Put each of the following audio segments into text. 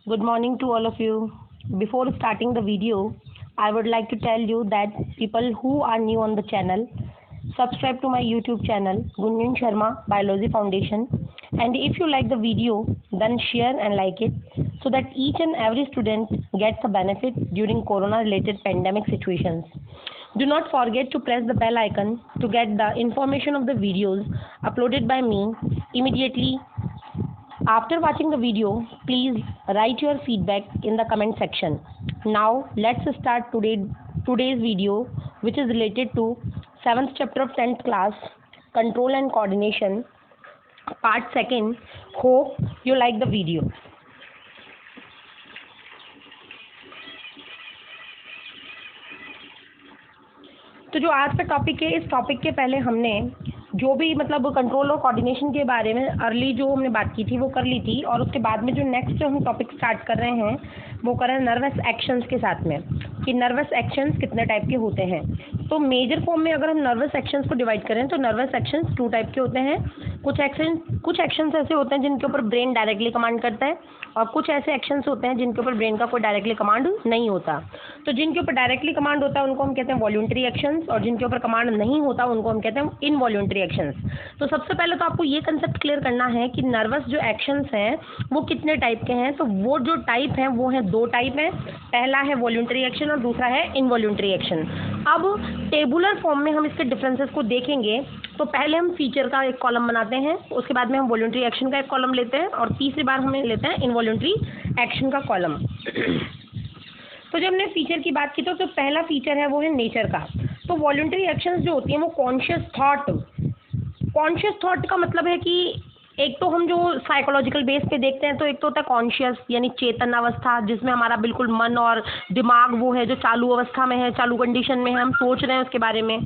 Good morning to all of you. Before starting the video, I would like to tell you that people who are new on the channel, subscribe to my YouTube channel, Gunjan Sharma Biology Foundation. And if you like the video, then share and like it so that each and every student gets a benefit during corona-related pandemic situations. Do not forget to press the bell icon to get the information of the videos uploaded by me immediately. After watching the video, please write your feedback in the comment section. Now, let's start today's video, which is related to 7th chapter of 10th class, Control and Coordination, part 2nd. Hope you like the video. तो जो आज का topic है, इस topic के पहले हमने जो भी मतलब कंट्रोल और कोऑर्डिनेशन के बारे में अर्ली जो हमने बात की थी वो कर ली थी, और उसके बाद में जो नेक्स्ट हम टॉपिक स्टार्ट कर रहे हैं वो कर रहे हैं नर्वस एक्शंस के साथ में, कि नर्वस एक्शंस कितने टाइप के होते हैं। तो मेजर फॉर्म में अगर हम नर्वस एक्शंस को डिवाइड करें तो नर्वस एक्शंस 2 टाइप के होते हैं। कुछ एक्शंस ऐसे होते हैं जिनके ऊपर ब्रेन डायरेक्टली कमांड करता है, और कुछ ऐसे एक्शंस होते हैं जिनके ऊपर ब्रेन का कोई डायरेक्टली कमांड नहीं होता। तो जिनके ऊपर डायरेक्टली कमांड होता है उनको हम कहते हैं वॉलंटरी एक्शंस, और जिनके ऊपर कमांड नहीं होता उनको हम कहते हैं इनवॉलंटरी एक्शंस। तो सबसे पहले तो आपको ये कंसेप्ट क्लियर करना है कि नर्वस जो एक्शंस हैं वो कितने टाइप के हैं। तो वो जो टाइप हैं वो हैं 2 टाइप हैं। पहला है वॉलंटरी एक्शन और दूसरा है इनवॉलंटरी एक्शन। अब टेबुलर फॉर्म में हम इसके डिफरेंसेस को देखेंगे। तो पहले हम फीचर का एक कॉलम बनाते हैं, उसके बाद में हम वॉलंटरी एक्शन का एक कॉलम लेते हैं, और तीसरी बार हम लेते हैं इनवॉलंटरी एक्शन का कॉलम। तो जब हमने फीचर की बात की तो पहला फीचर है वो है नेचर का। तो वॉलंटरी एक्शंस जो होती हैं वो कॉन्शियस थॉट का मतलब है कि एक तो हम जो साइकोलॉजिकल बेस पे देखते हैं तो एक तो होता है कॉन्शियस यानी चेतन अवस्था, जिसमें हमारा बिल्कुल मन और दिमाग वो है जो चालू अवस्था में है, चालू कंडीशन में है, हम सोच रहे हैं उसके बारे में।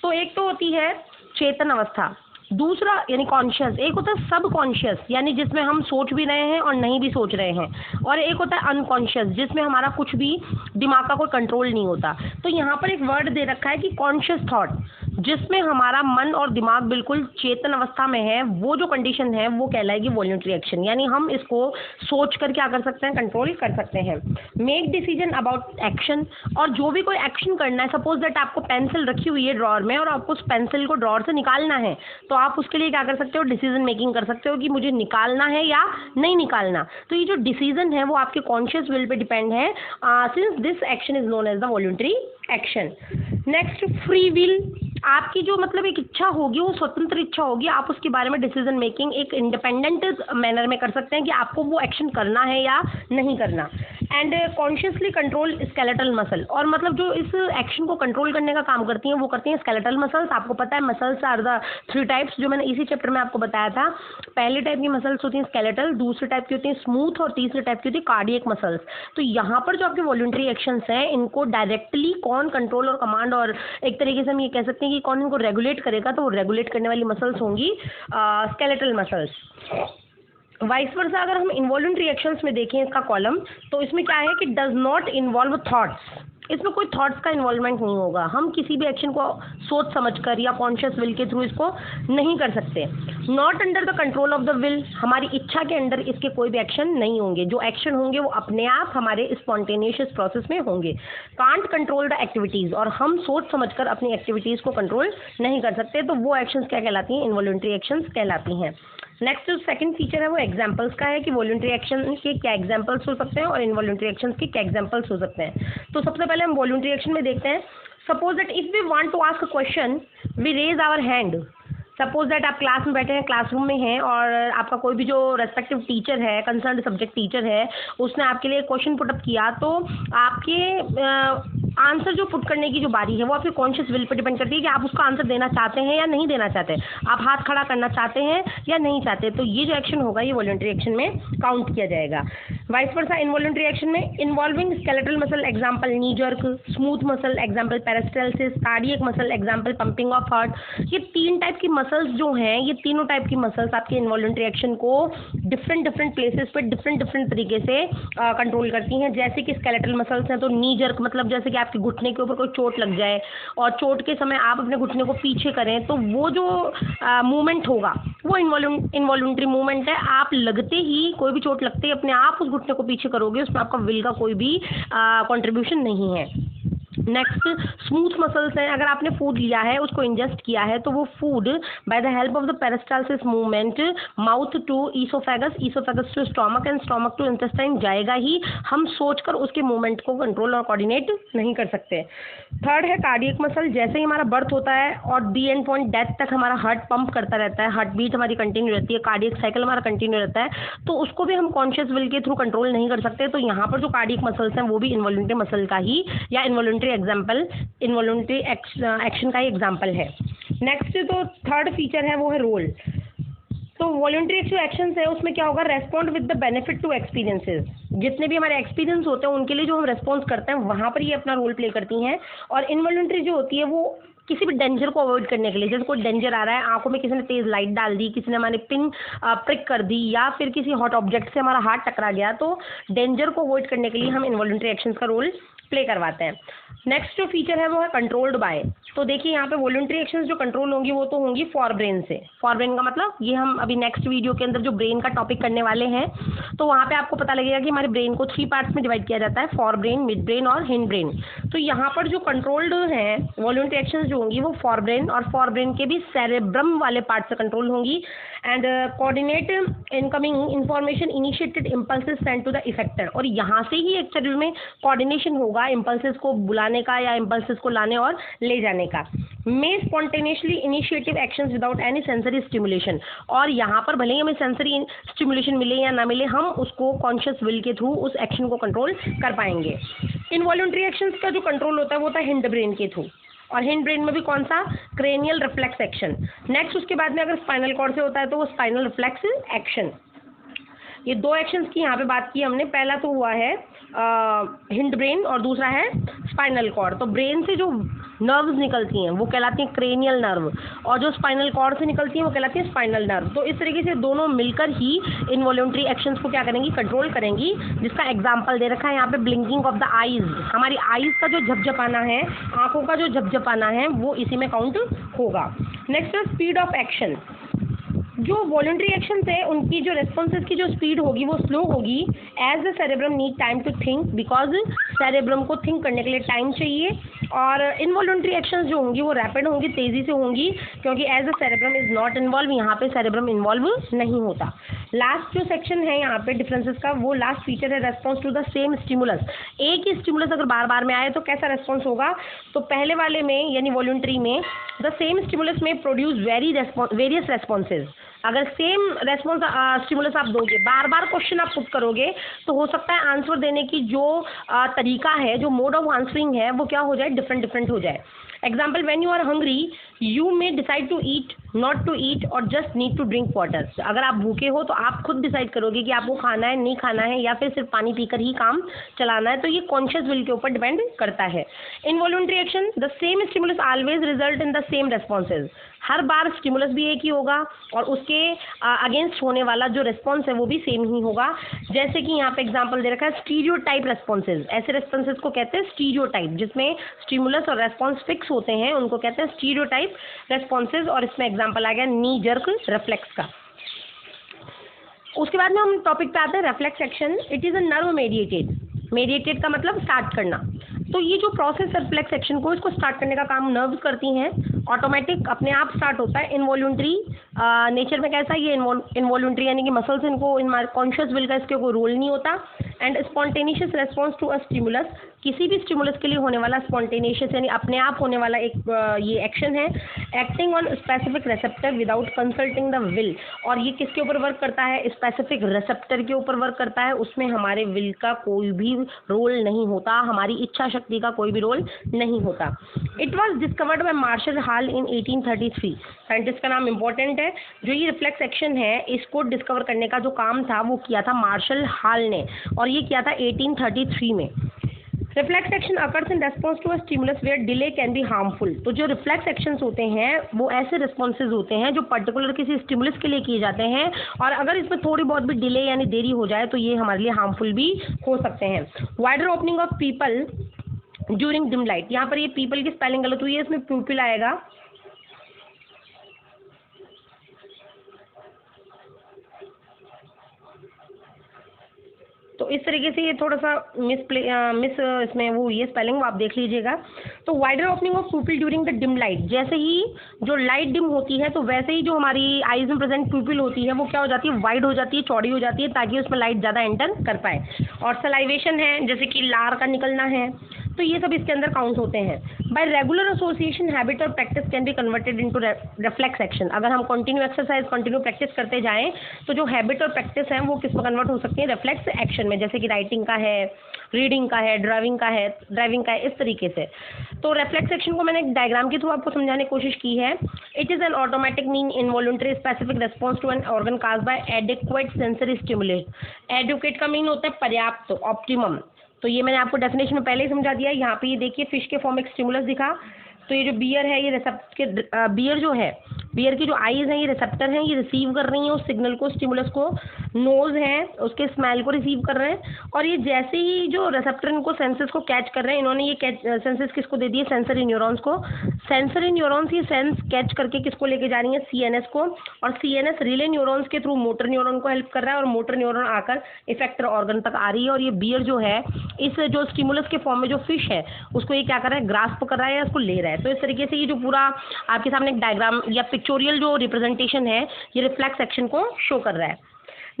तो एक तो होती है चेतन अवस्था, दूसरा यानी कॉन्शियस, एक होता है सब कॉन्शियस यानी जिसमें हम सोच भी रहे हैं और नहीं भी सोच रहे हैं, और एक होता है अनकॉन्शियस जिसमें हमारा कुछ भी दिमाग का कोई कंट्रोल नहीं होता। तो यहाँ पर एक वर्ड दे रखा है कि कॉन्शियस थॉट, जिसमें हमारा मन और दिमाग बिल्कुल चेतन अवस्था में है, वो जो कंडीशन है वो कहलाएगी वॉलंटरी एक्शन, यानी हम इसको सोच कर क्या कर सकते हैं, कंट्रोल कर सकते हैं। मेक डिसीजन अबाउट एक्शन, और जो भी कोई एक्शन करना है, सपोज दैट आपको पेंसिल रखी हुई है ड्रॉअर में और आपको उस पेंसिल को ड्रॉअर से निकालना है, तो आप उसके लिए क्या कर सकते हो, डिसीजन मेकिंग कर सकते हो कि मुझे निकालना है या नहीं निकालना। तो ये जो डिसीजन है वो आपके कॉन्शियस विल पे डिपेंड है, since this action is known as the voluntary action. Next, free will, आपकी जो मतलब एक इच्छा होगी वो स्वतंत्र इच्छा होगी, आप उसके बारे में डिसीजन मेकिंग एक इंडिपेंडेंट मैनर में कर सकते हैं कि आपको वो एक्शन करना है या नहीं करना। And consciously control skeletal muscle, और मतलब जो इस एक्शन को कंट्रोल करने का काम करती हैं वो करती हैं स्केलेटल मसल्स। आपको पता है मसल्स आर द 3 टाइप्स, जो मैंने इसी चैप्टर में आपको बताया था। पहली टाइप की मसल्स होती हैं स्केलेटल, दूसरी टाइप की होती हैं स्मूथ, और तीसरी टाइप की होती है कार्डियक मसल्स। तो यहाँ पर जो आपके वॉलंटरी एक्शंस हैं इनको डायरेक्टली कौन कंट्रोल और कमांड, और एक तरीके से हम ये कह सकते हैं कि कौन इनको रेगुलेट करेगा, तो वो रेगुलेट करने वाली मसल्स होंगी स्केलेटल मसल्स। वाइस वर्सा अगर हम इनवॉलंटरी एक्शंस में देखें इसका कॉलम, तो इसमें क्या है कि डज नॉट इन्वॉल्व थॉट्स, इसमें कोई थॉट्स का इन्वॉल्वमेंट नहीं होगा। हम किसी भी एक्शन को सोच समझकर या कॉन्शियस विल के थ्रू इसको नहीं कर सकते। Not under the control of the will, हमारी इच्छा के अंडर इसके कोई भी एक्शन नहीं होंगे, जो एक्शन होंगे वो अपने आप हमारे स्पॉन्टेनियस प्रोसेस में होंगे। कांट कंट्रोल द एक्टिविटीज़, और हम सोच समझकर अपनी एक्टिविटीज़ को कंट्रोल नहीं कर सकते, तो वो एक्शंस क्या कहलाती हैं, इनवॉलंटरी एक्शंस कहलाती हैं। नेक्स्ट जो सेकंड फीचर है वो एग्जांपल्स का है, कि वॉलंटरी एक्शन के क्या एग्जांपल्स हो सकते हैं और इनवॉलंटरी एक्शंस के क्या एग्जांपल्स हो सकते हैं। तो सबसे पहले हम वॉलंटरी एक्शन में देखते हैं। Suppose that if we want to ask a question we raise our hand. Suppose that आप क्लास में बैठे हैं, क्लासरूम में हैं, और आपका कोई भी जो रेस्पेक्टिव टीचर है, कंसर्न सब्जेक्ट टीचर है, उसने आपके लिए क्वेश्चन पुटअप किया, तो आपके आंसर जो पुट करने की जो बारी है वो आपके कॉन्शियस विल पर डिपेंड करती है कि आप उसका आंसर देना चाहते हैं या नहीं देना चाहते, आप हाथ खड़ा करना चाहते हैं या नहीं चाहते। तो ये जो एक्शन होगा ये वॉलंटरी एक्शन में काउंट किया जाएगा। वाइस वर्सा इनवॉलंटरी एक्शन में involving skeletal muscle, example knee jerk, smooth muscle, example peristalsis, cardiac muscle, example pumping of heart. ये 3 टाइप की मसल्स जो हैं, ये तीनों टाइप की मसल्स आपके इनवॉलंटरी एक्शन को डिफरेंट प्लेसेस पे डिफरेंट तरीके से कंट्रोल करती हैं। जैसे कि स्केलेटल मसल्स हैं तो नी जर्क मतलब जैसे कि आपके घुटने के ऊपर कोई चोट लग जाए और चोट के समय आप अपने घुटने को पीछे करें, तो वो जो मूवमेंट होगा वो इनवॉलंटरी मूवमेंट है। आप लगते ही, कोई भी चोट लगते ही अपने आप उस घुटने को पीछे करोगे उसमें आपका विल का कोई भी कंट्रीब्यूशन नहीं है। नेक्स्ट स्मूथ मसल्स हैं। अगर आपने फूड लिया है, उसको इंजेस्ट किया है, तो वो food by the help of the peristalsis movement mouth to esophagus, esophagus to stomach and stomach to intestine जाएगा ही। हम सोचकर उसके मूवमेंट को कंट्रोल और कोऑर्डिनेट नहीं कर सकते। थर्ड है कार्डियक मसल। जैसे ही हमारा बर्थ होता है और दी एंड पॉइंट डेथ तक हमारा हार्ट पंप करता रहता है, हार्ट बीट हमारी कंटिन्यू रहती है, कार्डियक साइकिल हमारा कंटिन्यू रहता है, तो उसको भी हम कॉन्शियस विल के थ्रू कंट्रोल नहीं कर सकते। तो यहाँ पर जो कार्डियक मसल्स हैं वो भी इनवॉल्यूंटरी मसल का ही या इनवॉल्यूंटरी एग्जाम्पल, इनवॉल्यूंटरी एक्शन का ही एग्जाम्पल है। नेक्स्ट जो थर्ड फीचर है वो है रोल। तो वॉलंटरी जो एक्शंस है उसमें क्या होगा, respond with the benefit to experiences. जितने भी हमारे एक्सपीरियंस होते हैं उनके लिए जो हम रेस्पॉन्स करते हैं वहाँ पर ये अपना रोल प्ले करती हैं। और इनवॉलंटरी जो होती है वो किसी भी डेंजर को अवॉइड करने के लिए, जैसे कोई डेंजर आ रहा है, आंखों में किसी ने तेज लाइट डाल दी, किसी ने हमारे पिन प्रिक कर दी, या फिर किसी हॉट ऑब्जेक्ट से हमारा हाथ टकरा गया, तो डेंजर को अवॉइड करने के लिए हम इनवॉलंटरी एक्शंस का रोल प्ले करवाते हैं। नेक्स्ट जो फीचर है वो है कंट्रोल्ड बाय। तो देखिए यहाँ पे वॉलंटरी एक्शंस जो कंट्रोल होंगी वो तो होंगी फॉर ब्रेन से। फॉर ब्रेन का मतलब ये हम अभी नेक्स्ट वीडियो के अंदर जो ब्रेन का टॉपिक करने वाले हैं तो वहाँ पे आपको पता लगेगा कि हमारे ब्रेन को 3 पार्ट्स में डिवाइड किया जाता है, फॉर ब्रेन, मिड ब्रेन और हिंड ब्रेन। तो यहाँ पर जो कंट्रोल्ड हैं वॉलंटरी एक्शंस जो होंगी वो फॉर ब्रेन और फॉर ब्रेन के भी सेरेब्रम वाले पार्ट से कंट्रोल होंगी। And coordinate incoming information initiated impulses send to the effector. और यहाँ से ही एक शरीर में कोऑर्डिनेशन होगा इम्पल्सेस को बुलाने का या इम्पल्सेस को लाने और ले जाने का। May spontaneously initiative actions without any sensory stimulation. और यहाँ पर भले ही हमें सेंसरी स्टिमुलेशन मिले या ना मिले, हम उसको कॉन्शियस विल के थ्रू उस एक्शन को कंट्रोल कर पाएंगे। इनवॉलंटरी एक्शंस का जो कंट्रोल होता है वो होता है हिंड ब्रेन के थ्रू। और हिंड ब्रेन में भी कौन सा, क्रेनियल रिफ्लेक्स एक्शन। नेक्स्ट उसके बाद में अगर स्पाइनल कॉर्ड से होता है तो वो स्पाइनल रिफ्लेक्स एक्शन। ये 2 एक्शंस की यहाँ पे बात की हमने। पहला तो हुआ है हिंड ब्रेन और दूसरा है स्पाइनल कॉर्ड। तो ब्रेन से जो नर्व्स निकलती हैं वो कहलाती हैं क्रेनियल नर्व, और जो स्पाइनल कॉर्ड से निकलती हैं वो कहलाती हैं स्पाइनल नर्व। तो इस तरीके से दोनों मिलकर ही इनवॉलंटरी एक्शंस को क्या करेंगी, कंट्रोल करेंगी। जिसका एग्जांपल दे रखा है यहाँ पे, ब्लिंकिंग ऑफ द आईज। हमारी आईज का जो झपझपाना है, आंखों का जो झपझपाना है, वो इसी में काउंट होगा। नेक्स्ट है स्पीड ऑफ एक्शन। जो वॉलंटरी एक्शंस है उनकी जो रेस्पॉन्सेज की जो स्पीड होगी वो स्लो होगी, as the cerebrum need time to think, because cerebrum को थिंक करने के लिए टाइम चाहिए। और इनवॉलंटरी एक्शंस जो होंगी वो रैपिड होंगी, तेज़ी से होंगी, क्योंकि as the cerebrum is not involve, यहाँ पे सेरेब्रम इन्वॉल्व नहीं होता। लास्ट जो सेक्शन है यहाँ पे डिफरेंसेस का, वो लास्ट फीचर है response to the same stimulus. एक ही स्टिमुलस अगर बार बार में आए तो कैसा रेस्पॉन्स होगा, तो पहले वाले में यानी वॉलंटरी में द सेम स्टिमुलस में प्रोड्यूस वेरियस रेस्पॉन्सेज। अगर सेम रेस्पॉन्स स्टिमुलस आप दोगे, बार बार क्वेश्चन आप पुट करोगे, तो हो सकता है आंसर देने की जो तरीका है, जो मोड ऑफ आंसरिंग है, वो क्या हो जाए, डिफरेंट हो जाए। Example, when you are hungry you may decide to eat, not to eat, और just need to drink water. अगर आप भूखे हो तो आप खुद डिसाइड करोगे कि आपको खाना है, नहीं खाना है, या फिर सिर्फ पानी पीकर ही काम चलाना है। तो ये कॉन्शियस विल के ऊपर डिपेंड करता है। Involuntary action, the same stimulus always result in the same responses. Her bar stimulus भी एक ही होगा और उसके अगेंस्ट होने वाला जो रिस्पॉन्स है वो भी सेम ही होगा। जैसे कि यहाँ पे एग्जांपल दे रखा है स्टीरियोटाइप रेस्पॉन्सेज। ऐसे रेस्पॉन्सेज को कहते हैं स्टीरियोटाइप, जिसमें स्टिमुलस और रेस्पॉन्स फिक्स होते हैं, उनको कहते हैं स्टीरियोटाइप रेस्पॉन्सेज। और इसमें एग्जांपल आ गया नी जर्क रिफ्लेक्स का। उसके बाद में हम टॉपिक पे आते हैं reflex action. It is a nerve mediated. Mediated का मतलब स्टार्ट करना। तो ये जो प्रोसेस है रिफ्लेक्स एक्शन को, इसको स्टार्ट करने का काम नर्व्स करती हैं। ऑटोमेटिक अपने आप स्टार्ट होता है। इनवॉल्यूंटरी नेचर में कैसा, ये इनवॉल्यूंटरी यानी कि मसल्स, इनको कॉन्शियस विल का इसके कोई रोल नहीं होता। And spontaneous response to a stimulus, किसी भी स्टिमुलस के लिए होने वाला स्पॉन्टेनियस यानी अपने आप होने वाला एक ये एक्शन है। Acting on specific receptor without consulting the will. और ये किसके ऊपर वर्क करता है, स्पेसिफिक रेसेप्टर के ऊपर वर्क करता है। उसमें हमारे विल का कोई भी रोल नहीं होता, हमारी इच्छा शक्ति का कोई भी रोल नहीं होता। It was discovered by Marshall Hall in 1833। Scientist का नाम इंपॉर्टेंट है। जो ये रिफ्लेक्स एक्शन है इसको डिस्कवर करने का जो काम था वो किया था मार्शल हॉल ने, और ये किया था 1833 में। Reflex action occurs in response to a stimulus where delay can be harmful. तो जो रिफ्लेक्स एक्शंस होते हैं वो ऐसे रिस्पॉन्सेज होते हैं जो पर्टिकुलर किसी स्टिमुलस के लिए किए जाते हैं, और अगर इसमें थोड़ी बहुत भी डिले यानी देरी हो जाए तो ये हमारे लिए हार्मफुल भी हो सकते हैं। Wider opening of people during dim light. यहाँ पर ये पीपल की स्पेलिंग गलत हुई है, इसमें प्यूपिल आएगा। तो इस तरीके से ये थोड़ा सा मिस इसमें वो ये स्पेलिंग वो आप देख लीजिएगा। तो wider opening of प्यूपिल during the dim light, जैसे ही जो लाइट डिम होती है तो वैसे ही जो हमारी आईज में प्रेजेंट प्यूपिल होती है वो क्या हो जाती है, वाइड हो जाती है, चौड़ी हो जाती है, ताकि उसमें लाइट ज़्यादा एंटर कर पाए। और सलाइवेशन है, जैसे कि लार का निकलना है, तो ये सब इसके अंदर काउंट होते हैं। बाय रेगुलर एसोसिएशन हैबिट और practice can be converted into reflex action. अगर हम कंटिन्यू एक्सरसाइज कंटिन्यू प्रैक्टिस करते जाएं तो जो हैबिट और प्रैक्टिस है वो किस में कन्वर्ट हो सकती है, रिफ्लेक्स एक्शन में, जैसे कि राइटिंग का है, रीडिंग का है, ड्राइविंग का है, इस तरीके से। तो रिफ्लेक्स एक्शन को मैंने एक डायग्राम के थ्रू आपको समझाने की कोशिश की है। It is an automatic mean involuntary specific response to an organ caused by adequate sensory stimulus. Adequate का मीन होता है पर्याप्त, ऑप्टिमम। तो ये मैंने आपको डेफिनेशन में पहले ही समझा दिया। यहाँ पे ये देखिए फिश के फॉर्म एक स्टिमुलस दिखा, तो ये जो बियर है ये बियर जो है, बियर की जो आईज हैं ये रिसेप्टर हैं, ये रिसीव कर रही हैं उस सिग्नल को, स्टिमुलस को। नोज है उसके स्मेल को रिसीव कर रहे हैं, और ये जैसे ही जो रिसेप्टर इनको सेंसेस को कैच कर रहे हैं, इन्होंने ये सेंसेस किसको दे दिए, सेंसरी न्यूरॉन्स को। सेंसरी न्यूरॉन्स ये सेंस कैच करके किसको लेके जा रही है, सीएनएस को, और सीएनएस रिले न्यूरॉन्स के थ्रू मोटर न्यूरॉन को हेल्प कर रहा है, और मोटर न्यूरॉन आकर इफेक्टर ऑर्गन तक आ रही है। और ये बियर जो है इस जो स्टिमुलस के फॉर्म में जो फिश है उसको ये क्या कर रहा है, ग्रास्प कर रहा है या उसको ले रहा है। तो इस तरीके से ये जो पूरा आपके सामने एक डायग्राम या पिक्चोरियल जो रिप्रेजेंटेशन है ये रिफ्लेक्स एक्शन को शो कर रहा है।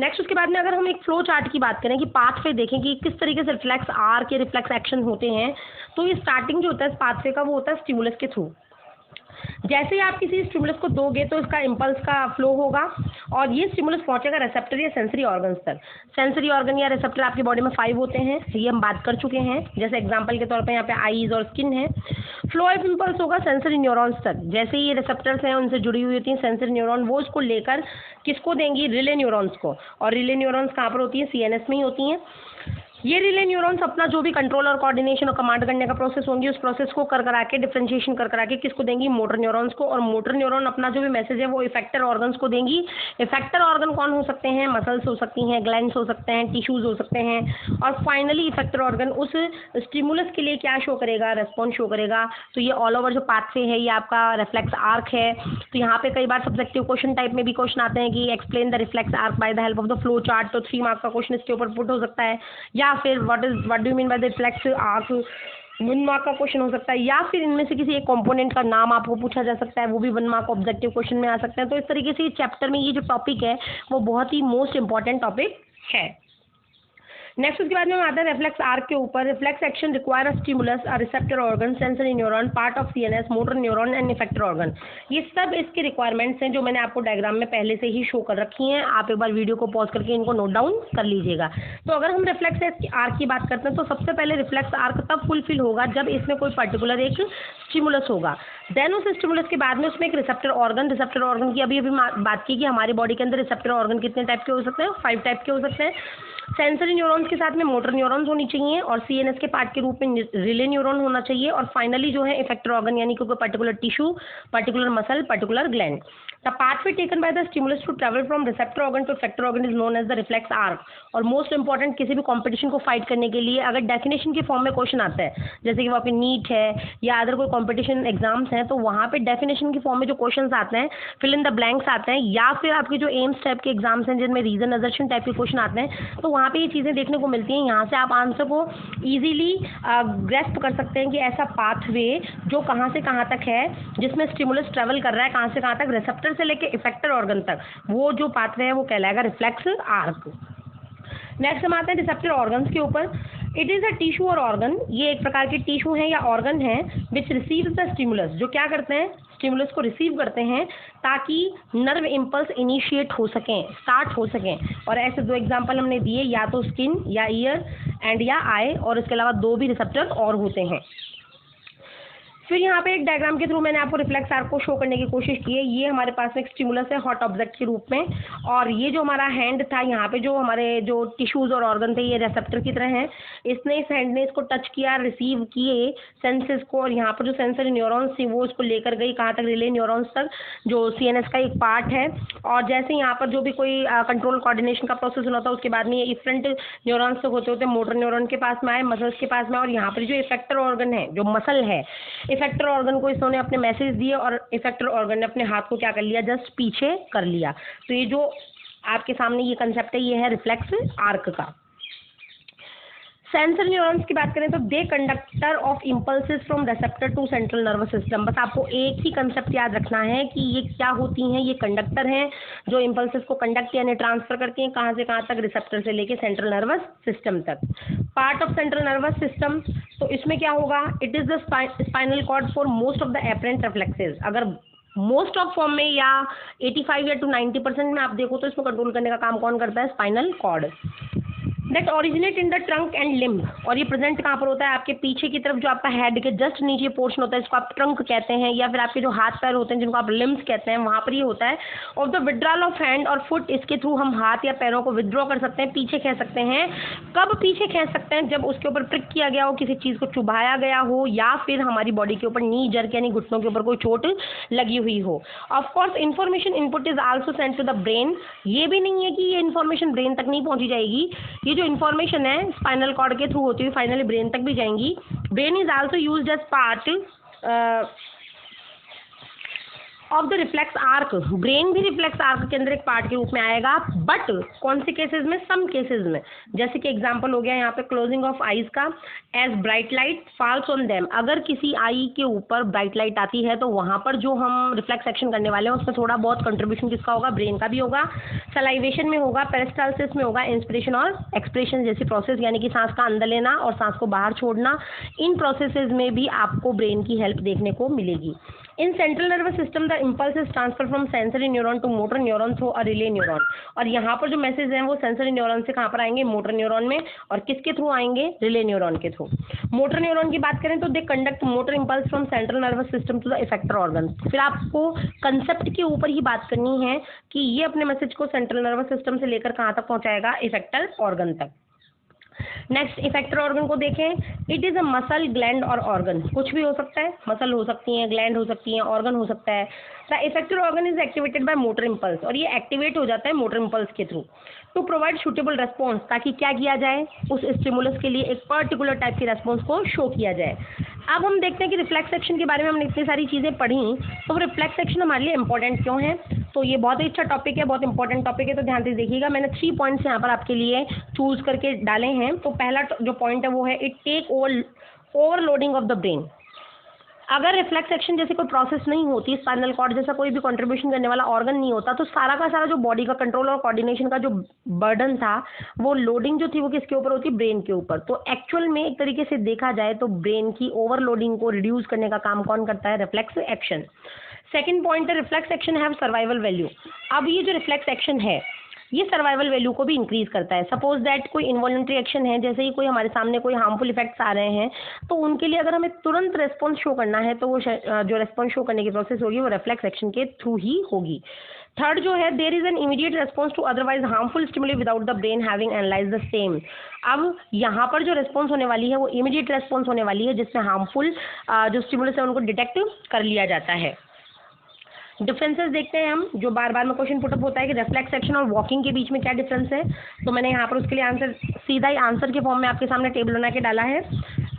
नेक्स्ट उसके बाद में अगर हम एक फ्लो चार्ट की बात करें कि पाथवे देखें कि किस तरीके से रिफ्लेक्स आर्क या रिफ्लेक्स एक्शन होते हैं, तो ये स्टार्टिंग जो होता है इस पाथवे का वो होता है स्टिमुलस के थ्रू। जैसे ही आप किसी स्टिमुलस को दोगे तो इसका इम्पल्स का फ्लो होगा, और ये स्टिमुलस पहुंचेगा रिसेप्टर या सेंसरी ऑर्गन्स तक। सेंसरी ऑर्गन या रिसेप्टर आपकी बॉडी में 5 होते हैं, ये हम बात कर चुके हैं। जैसे एग्जांपल के तौर पे यहाँ पे आईज और स्किन है। फ्लो ऑफ इम्पल्स होगा सेंसरी न्यूरॉन्स तक, जैसे ही ये रिसेप्टर्स हैं उनसे जुड़ी हुई होती हैं सेंसरी न्यूरॉन, वो इसको लेकर किसको देंगी, रिले न्यूरॉन्स को। और रिले न्यूरॉन्स कहाँ पर होती है, सीएनएस में ही होती हैं। ये रिले न्यूरॉन्स अपना जो भी कंट्रोल और कोऑर्डिनेशन और कमांड करने का प्रोसेस होंगी उस प्रोसेस को कर करा के डिफरेंशिएशन कर करा के किसको देंगी, मोटर न्यूरॉन्स को। और मोटर न्यूरॉन अपना जो भी मैसेज है वो इफेक्टर ऑर्गन्स को देंगी। इफेक्टर ऑर्गन कौन हो सकते हैं, मसल्स हो सकती हैं, ग्लैंड्स हो सकते हैं, टिश्यूज हो सकते हैं। और फाइनली इफेक्टर ऑर्गन उस स्टिमुलस के लिए क्या शो करेगा, रेस्पॉन्स शो करेगा। तो ये ऑल ओवर जो पाथवे है ये आपका रिफ्लेक्स आर्क है। तो यहाँ पे कई बार सब्जेक्टिव क्वेश्चन टाइप में भी क्वेश्चन आते हैं कि explain the reflex arc bye the help of the flow chart. तो 3 मार्क का क्वेश्चन इसके ऊपर पुट हो सकता है, या फिर what do you mean by the reflex arc 1 mark का क्वेश्चन हो सकता है, या फिर इनमें से किसी एक कंपोनेंट का नाम आपको पूछा जा सकता है, वो भी 1 मार्क ऑब्जेक्टिव क्वेश्चन में आ सकते हैं। तो इस तरीके से चैप्टर में ये जो टॉपिक है वो बहुत ही मोस्ट इंपॉर्टेंट टॉपिक है। नेक्स्ट उसके बाद में आता है रिफ्लेक्स आर्क के ऊपर। Reflex action require a stimulus, a receptor organ, sensory neuron, part of CNS, motor neuron and effector organ. ये सब इसके रिक्वायरमेंट्स हैं जो मैंने आपको डायग्राम में पहले से ही शो कर रखी हैं। आप एक बार वीडियो को पॉज करके इनको नोट डाउन कर लीजिएगा। तो अगर हम रिफ्लेक्स आर्क की बात करते हैं तो सबसे पहले रिफ्लेक्स आर्क तब फुलफिल होगा जब इसमें कोई पर्टिकुलर एक स्टिमुलस होगा। देन उस स्टिमुलस के बाद में उसमें एक रिसेप्टर ऑर्गन की अभी बात की कि हमारी बॉडी के अंदर रिसेप्टर ऑर्गन कितने टाइप के हो सकते हैं, 5 टाइप के हो सकते हैं। सेंसरी न्यूरॉन्स के साथ में मोटर न्यूरॉन्स होनी चाहिए, और सीएनएस के पार्ट के रूप में रिले न्यूरॉन होना चाहिए। और फाइनली जो है इफेक्टर ऑर्गन, यानी कि कोई particular tissue, particular muscle, particular gland. The pathway taken by the stimulus to travel from receptor organ to effector organ is known as the reflex arc. और most important, किसी भी competition को fight करने के लिए अगर डेफिनेशन के form में क्वेश्चन आता है, जैसे कि वहाँ पे नीट है या अदर कोई कॉम्पिटिशन एग्जाम्स हैं, तो वहाँ पे डेफिनेशन के फॉर्म में जो क्वेश्चन आते हैं, फिल इन द ब्लैंक्स आते हैं, या फिर आपके जो एम्स टाइप के एग्जाम्स हैं जिनमें रीजन असर्शन टाइप के क्वेश्चन आते हैं, तो वहाँ पे ये चीज़ें देखने को मिलती हैं। यहाँ से आप आंसर को ईजिली ग्रेस्प कर सकते हैं कि ऐसा पाथवे जो कहाँ से कहाँ तक है, जिसमें स्टिमुलस ट्रेवल कर रहा है कहाँ से कहाँ तक, रिसेप्टर से लेके इफेक्टर ऑर्गन तक, वो जो पाथवे है वो कहलाएगा रिफ्लेक्स आर्क। नेक्स्ट हम आते हैं रिसेप्टर ऑर्गन्स के ऊपर। इट इज़ अ टिश्यू और ऑर्गन, ये एक प्रकार के टिश्यू हैं या ऑर्गन हैं विच रिसीव्स द स्टिमुलस, जो क्या करते हैं, स्टिमुलस को रिसीव करते हैं ताकि नर्व इम्पल्स इनिशिएट हो सकें, स्टार्ट हो सकें। और ऐसे 2 एग्जांपल हमने दिए, या तो स्किन या ईयर एंड या आई, और इसके अलावा 2 भी रिसेप्टर और होते हैं। फिर यहाँ पे एक डायग्राम के थ्रू मैंने आपको रिफ्लेक्स आर्क को शो करने की कोशिश की है। ये हमारे पास एक स्टिमुलस है हॉट ऑब्जेक्ट के रूप में, और ये जो हमारा हैंड था, यहाँ पे जो हमारे जो टिश्यूज और ऑर्गन थे ये रिसेप्टर की तरह हैं। इसने इस हैंड ने इसको टच किया, रिसीव किए सेंसेस को, और यहाँ पर जो सेंसरी न्यूरॉन्स थी वो इसको लेकर गई कहाँ तक, रिले न्यूरॉन्स तक, जो सीएनएस का एक पार्ट है। और जैसे यहाँ पर जो भी कोई कंट्रोल कोऑर्डिनेशन का प्रोसेस होना था, उसके बाद में ये इफरेंट न्यूरॉन्स तक होते होते मोटर न्यूरॉन के पास में आए, मसल्स के पास में। और यहाँ पर जो इफेक्टर ऑर्गन है, जो मसल है, इफेक्टर ऑर्गन को इसने अपने मैसेज दिए, और इफेक्टर ऑर्गन ने अपने हाथ को क्या कर लिया, जस्ट पीछे कर लिया। तो ये जो आपके सामने ये कंसेप्ट है, ये है रिफ्लेक्स आर्क का। सेंसरी न्यूरॉन्स की बात करें तो they conductor of impulses from receptor to central nervous system. बस आपको एक ही कंसेप्ट याद रखना है कि ये क्या होती हैं, ये कंडक्टर हैं जो इम्पल्सेस को कंडक्ट यानी ट्रांसफर करती हैं कहाँ से कहाँ तक, रिसेप्टर से लेके सेंट्रल नर्वस सिस्टम तक। Part of central nervous system, तो इसमें क्या होगा, it is the spinal cord for most of the apparent reflexes. अगर मोस्ट ऑफ फॉर्म में या 85 या टू 90% में आप देखो तो इसको कंट्रोल करने का काम कौन करता है, spinal cord. That originate in the trunk and limb, और ये प्रेजेंट कहाँ पर होता है, आपके पीछे की तरफ जो आपका हेड के जस्ट नीचे पोर्शन होता है इसको आप ट्रंक कहते हैं, या फिर आपके जो हाथ पैर होते हैं जिनको आप लिम्स कहते हैं वहाँ पर ये होता है। Of the withdrawal of hand और फुट, इसके थ्रू हम हाथ या पैरों को विड्रॉ कर सकते हैं, पीछे खींच सकते हैं। कब पीछे खींच सकते हैं, जब उसके ऊपर प्रिक किया गया हो, किसी चीज़ को चुभाया गया हो, या फिर हमारी बॉडी के ऊपर नी जर्क यानी घुटनों के ऊपर कोई चोट लगी हुई हो। Of course information input is also sent to the brain. ये भी नहीं है कि ये इन्फॉर्मेशन ब्रेन तक नहीं पहुंची जाएगी, ये जो इन्फॉर्मेशन है स्पाइनल कॉर्ड के थ्रू होती हुई फाइनली ब्रेन तक भी जाएंगी। Brain is also used as part of the reflex arc. Brain भी रिफ्लेक्स आर्क के अंदर एक पार्ट के रूप में आएगा, बट कौन से केसेस में, सम केसेस में। जैसे कि एग्जांपल हो गया यहाँ पे क्लोजिंग ऑफ आईज का, as bright light falls on them. अगर किसी आई के ऊपर ब्राइट लाइट आती है तो वहाँ पर जो हम रिफ्लेक्स एक्शन करने वाले हैं उसमें थोड़ा बहुत कंट्रीब्यूशन किसका होगा, ब्रेन का भी होगा। सलाइवेशन में होगा, पेरिस्टाल्सिस में होगा, इंस्पिरेशन और एक्सप्रेशन जैसी प्रोसेस यानी कि सांस का अंदर लेना और सांस को बाहर छोड़ना, इन प्रोसेसेस में भी आपको ब्रेन की हेल्प देखने को मिलेगी। In central nervous system the impulse is transfer from sensory neuron to motor neuron through a relay neuron. और यहाँ पर जो मैसेज हैं वो सेंसरी न्यूरॉन से कहाँ पर आएंगे, मोटर न्यूरॉन में, और किसके थ्रू आएंगे, रिले न्यूरॉन के थ्रू। मोटर न्यूरॉन की बात करें तो they conduct motor impulse from central nervous system to the effector organ. फिर आपको कंसेप्ट के ऊपर ही बात करनी है कि ये अपने मैसेज को सेंट्रल नर्वस सिस्टम से लेकर कहाँ तक पहुँचाएगा, इफेक्टर ऑर्गन तक। नेक्स्ट इफेक्टर ऑर्गन को देखें, it is a muscle, gland और ऑर्गन। कुछ भी हो सकता है, मसल हो सकती हैं, ग्लैंड हो सकती हैं, ऑर्गन हो सकता है। The effector organ is activated by motor impulse, और ये एक्टिवेट हो जाता है मोटर इम्पल्स के through to provide suitable response, ताकि क्या किया जाए, उस स्टिमुलस के लिए एक पर्टिकुलर टाइप की रेस्पॉन्स को शो किया जाए। अब हम देखते हैं कि रिफ्लेक्स एक्शन के बारे में हमने इतनी सारी चीज़ें पढ़ी, तो रिफ्लेक्स एक्शन हमारे लिए इंपॉर्टेंट क्यों है। तो ये बहुत ही अच्छा टॉपिक है, बहुत इंपॉर्टेंट टॉपिक है, तो ध्यान से देखिएगा। मैंने 3 पॉइंट्स यहाँ पर आपके लिए चूज करके डाले हैं। तो पहला जो पॉइंट है वो है, it take overloading of the brain. अगर रिफ्लेक्स एक्शन जैसी कोई प्रोसेस नहीं होती, स्पाइनल कॉर्ड जैसा कोई भी कंट्रीब्यूशन करने वाला ऑर्गन नहीं होता, तो सारा का सारा जो बॉडी का कंट्रोल और कोऑर्डिनेशन का जो बर्डन था, वो लोडिंग जो थी वो किसके ऊपर होती, ब्रेन के ऊपर। तो एक्चुअल में एक तरीके से देखा जाए तो ब्रेन की ओवरलोडिंग को रिड्यूस करने का काम कौन करता है, रिफ्लेक्स एक्शन। सेकेंड पॉइंट है, reflex action have survival value. अब ये जो रिफ्लेक्स एक्शन है ये सर्वाइवल वैल्यू को भी इंक्रीज करता है। सपोज दैट कोई इन्वॉलंटरी एक्शन है, जैसे ही कोई हमारे सामने कोई हार्मफुल इफेक्ट्स आ रहे हैं, तो उनके लिए अगर हमें तुरंत रेस्पॉन्स शो करना है तो वो जो रेस्पॉन्स शो करने की प्रोसेस होगी वो रिफ्लेक्स एक्शन के थ्रू ही होगी। थर्ड जो है, there is an immediate response to otherwise harmful stimuli without the brain having analyse the same. अब यहाँ पर जो रेस्पॉन्स होने वाली है वो इमीडिएट रेस्पॉन्स होने वाली है, जिसमें हार्मफुल जो स्टिमुलस है उनको डिटेक्ट कर लिया जाता है। डिफरेंसेस देखते हैं हम, जो बार बार में क्वेश्चन पुटअप होता है कि रिफ्लेक्स एक्शन और वॉकिंग के बीच में क्या डिफरेंस है। तो मैंने यहाँ पर उसके लिए आंसर सीधा ही आंसर के फॉर्म में आपके सामने टेबल बना के डाला है।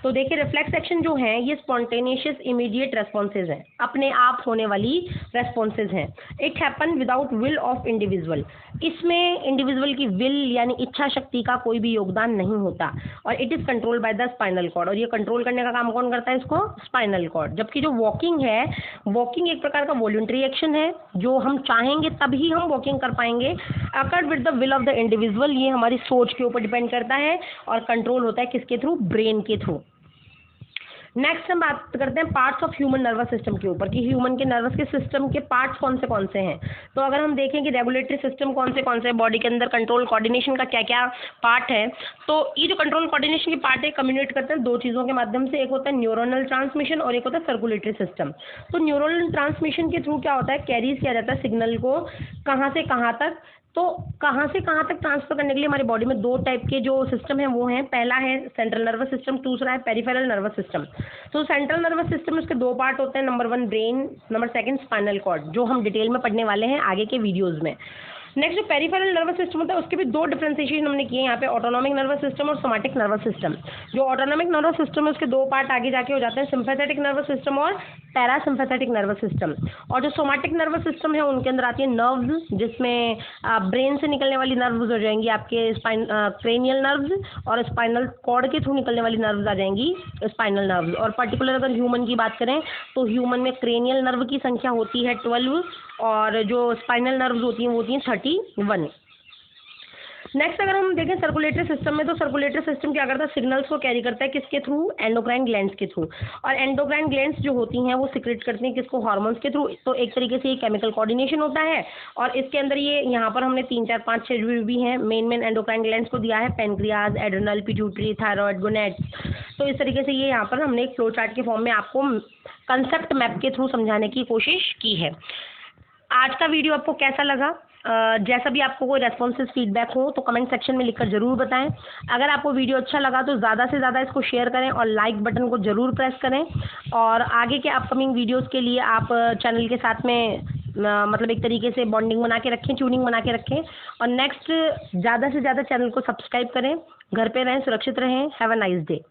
तो देखिए, रिफ्लेक्स एक्शन जो है ये स्पॉन्टेनियस इमीडिएट रेस्पॉन्सेज हैं, अपने आप होने वाली रेस्पॉन्सेज हैं। It happen without will of individual. इसमें इंडिविजुअल की विल यानी इच्छा शक्ति का कोई भी योगदान नहीं होता, और it is control by the spinal cord, और ये कंट्रोल करने का काम कौन करता है इसको, स्पाइनल कॉर्ड। जबकि जो वॉकिंग है, वॉकिंग एक प्रकार का वॉलंटरी एक्शन है, जो हम चाहेंगे तभी हम वॉकिंग कर पाएंगे। Occurred with the will of the individual, ये हमारी सोच के ऊपर डिपेंड करता है, और कंट्रोल होता है किसके थ्रू, ब्रेन के थ्रू। नेक्स्ट हम बात करते हैं parts of human nervous system के ऊपर, कि ह्यूमन के नर्वस के सिस्टम के पार्ट्स कौन से हैं। तो अगर हम देखें कि रेगुलेटरी सिस्टम कौन से बॉडी के अंदर, कंट्रोल कोऑर्डिनेशन का क्या क्या पार्ट है, तो ये जो कंट्रोल कोऑर्डिनेशन के पार्ट है कम्युनिकेट करते हैं दो चीज़ों के माध्यम से। एक होता है न्यूरोनल ट्रांसमिशन और एक होता है सर्कुलेटरी सिस्टम। तो न्यूरोनल ट्रांसमिशन के थ्रू क्या होता है, कैरीज किया जाता है सिग्नल को कहाँ से कहाँ तक। तो कहाँ से कहाँ तक ट्रांसफर करने के लिए हमारी बॉडी में दो टाइप के जो सिस्टम है वो हैं। पहला है सेंट्रल नर्वस सिस्टम, दूसरा है पेरिफेरल नर्वस सिस्टम। तो सेंट्रल नर्वस सिस्टम उसके दो पार्ट होते हैं, number 1 brain, number 2 spinal cord, जो हम डिटेल में पढ़ने वाले हैं आगे के वीडियोज़ में। नेक्स्ट जो पेरिफेरल नर्वस सिस्टम होता है उसके भी दो डिफरेंशिएशन हमने किए यहाँ पे, ऑटोनॉमिक नर्वस सिस्टम और सोमैटिक नर्वस सिस्टम। जो ऑटोनॉमिक नर्वस सिस्टम है उसके दो पार्ट आगे जाके हो जाते हैं, सिंपैथेटिक नर्वस सिस्टम और पैरासिम्पैथेटिक नर्वस सिस्टम। और जो सोमैटिक नर्वस सिस्टम है उनके अंदर आती है नर्व्स, जिसमें ब्रेन से निकलने वाली नर्व्स हो जाएंगी आपके क्रेनियल नर्व्स, और स्पाइनल कॉर्ड के थ्रू निकलने वाली नर्व्स आ जाएंगी स्पाइनल नर्व्स। और पर्टिकुलर अगर ह्यूमन की बात करें तो ह्यूमन में क्रेनियल नर्व की संख्या होती है 12, और जो स्पाइनल नर्व्स होती हैं वो होती हैं 31। नेक्स्ट अगर हम देखें सर्कुलेटरी सिस्टम में, तो सर्कुलेटरी सिस्टम क्या करता है, सिग्नल्स को कैरी करता है किसके थ्रू, एंडोक्राइन ग्लैंड्स के थ्रू। और एंडोक्राइन ग्लैंड्स जो होती हैं वो सिक्रेट करती हैं किसको, हार्मोन्स के थ्रू। तो एक तरीके से ये केमिकल कोऑर्डिनेशन होता है। और इसके अंदर ये यहाँ पर हमने 3 4 5 6 भी हैं, मेन एंडोक्राइन ग्लैंड्स को दिया है, pancreas, adrenal, pituitary, thyroid, gonads. तो इस तरीके से ये यहाँ पर हमने एक फ्लो चार्ट के फॉर्म में आपको कंसेप्ट मैप के थ्रू समझाने की कोशिश की है। आज का वीडियो आपको कैसा लगा? जैसा भी आपको कोई रेस्पॉन्सेस फीडबैक हो तो कमेंट सेक्शन में लिखकर ज़रूर बताएं। अगर आपको वीडियो अच्छा लगा तो ज़्यादा से ज़्यादा इसको शेयर करें और लाइक बटन को ज़रूर प्रेस करें। और आगे के अपकमिंग वीडियोस के लिए आप चैनल के साथ में मतलब एक तरीके से बॉन्डिंग बना के रखें, ट्यूनिंग बना के रखें। और नेक्स्ट ज़्यादा से ज़्यादा चैनल को सब्सक्राइब करें। घर पे रहें, सुरक्षित रहें। Have a nice day.